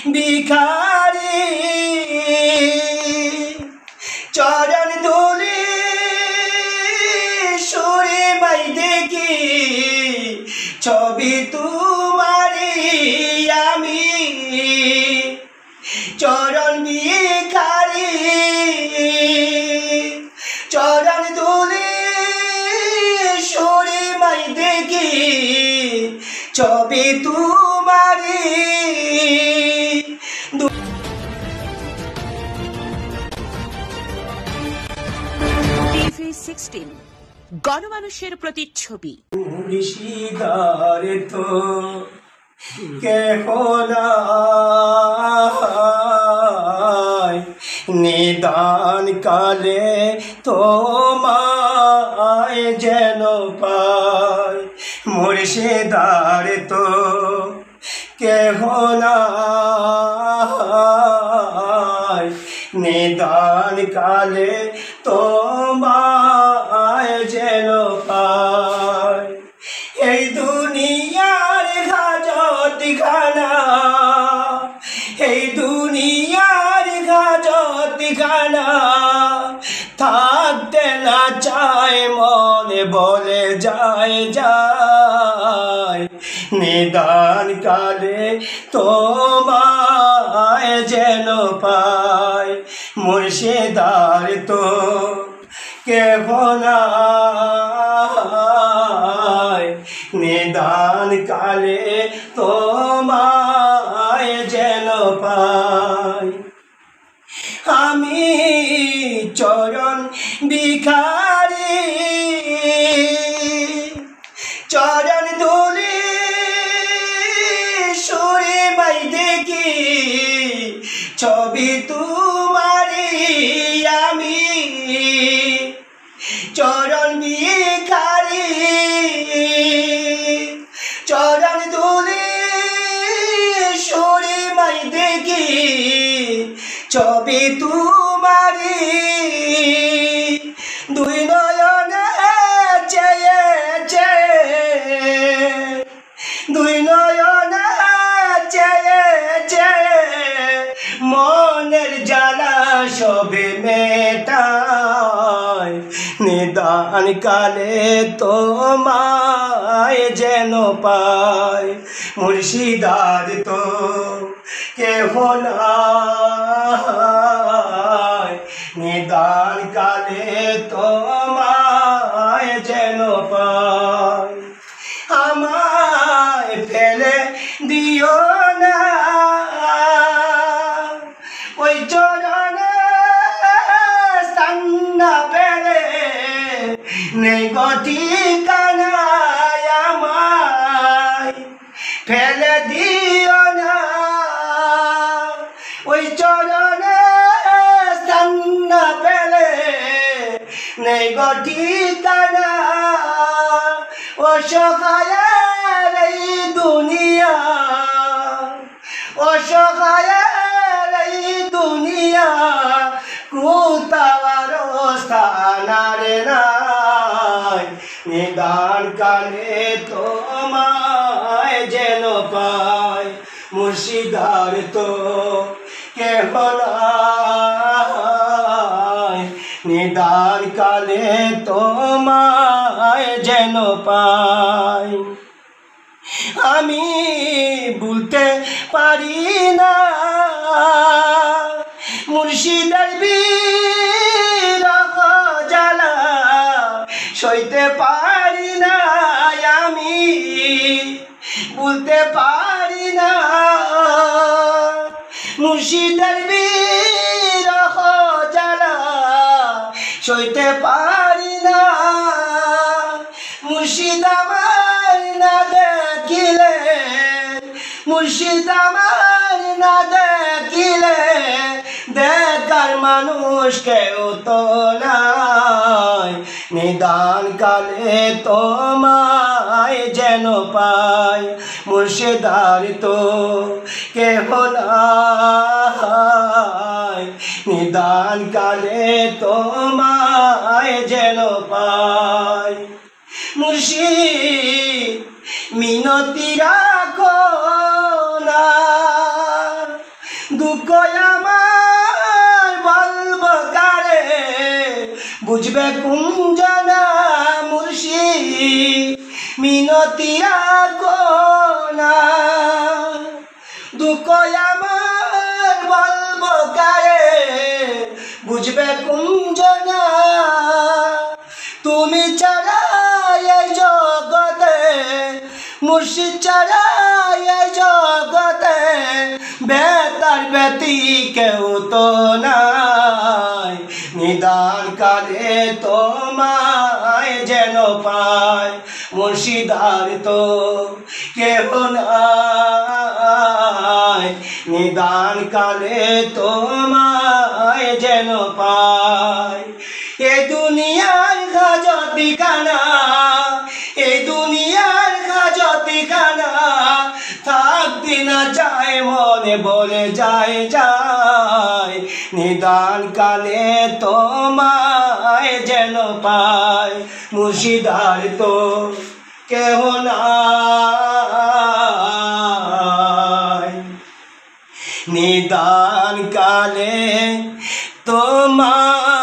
ভিখারি চরণ ধুলি সুরে মাই দেখি ছবি তোমারি আমি চরণ ভিখারি চরণ ধুলি সুরে মাই দেখি ছবি তোমারি TV16 গণমানুষের প্রতিচ্ছবি। ঋষিদারে তো কেহ নাই নিদান কালে তোমায় যেন পাই মুর্শিদারে তো কেহ নাই নিদান কালে তোমায় যেন পাই এই দুনিয়ার হাজত খানা এই দুনিয়ার হাজত খানা থাকতে না চায় মনে বলে যায় যায় নিদান কালে তোমায় যেন পাই মুর্শিদার তো কেহ নাই নিদান কালে তোমায় যেন পাই আমি চরণ ভিখারি চরণ ধুলি সুরে মাই দেখি ছবি তোমারি আমি চরণ ভিখারি চরণ ধুলি সুরে মাই দেখি ছবি তোমারি দুই নয়নে চেয়ে দুই নয়নে চেয়ে মনের জ্বালা সবে মেটায় নিদান কালে তোমায় যেন পাই মুর্শিদার তো কেহ নাই নিদান কালে তোমায় যেন পাই আমায় ফেলে দিও না ওই চরণে স্থান না পেলে নেই গো ঠিকানা আমায় ফেলে দিও না ওই চরণে স্থান না পেলে নেই গো ঠিকানা অসহায়ের এই দুনিয়া অসহায়ের এই দুনিয়া কোথাও স্থান রে নাই নিদান কালে তোমায় যেন পাই মুর্শিদার তো কেহ নাই নিদান কালে তোমায় যেন পাই আমি বলতে পারি না মুর্শিদার বিরহ জ্বালা সইতে পারি না আমি বলতে পারি না মুর্শিদার বিরহ জ্বালা সইতে পারি না মুর্শিদ আমার না দেখিলে মুর্শিদ আমার না দেখিলে দেখার মানুষ কেউ তো নাই নিদান কালে তোমায় যেন পাই মুর্শিদার তো কেহ নাই নিদান কালে তোমায় যেন পাই মুর্শিদ মিনতি রাখো না বুঝবে কুঞ্জনা মুর্শিদ মিনতিয়া কোনা দুঃখ আমার বলবো কারে বুঝবে কুঞ্জনা তুমি ছাড়া এই জগতে মুর্শিদ ছাড়া এই জগতে বেতার বেতি কেউ তো নাই নিদান কালে তোমায় যেন পায় মুর্শিদার তো কেহ নাই নিদান কালে তোমায় যেন পায় এ দুনিয়ার হাজতি খানা এ দুনিয়ার হাজতি খানা থাকতে না চায় মনে বলে যায় যায় নিদান কালে তোমায় যেন পায় মুর্শিদার তো কেহ নাই নিদান কালে তোমায়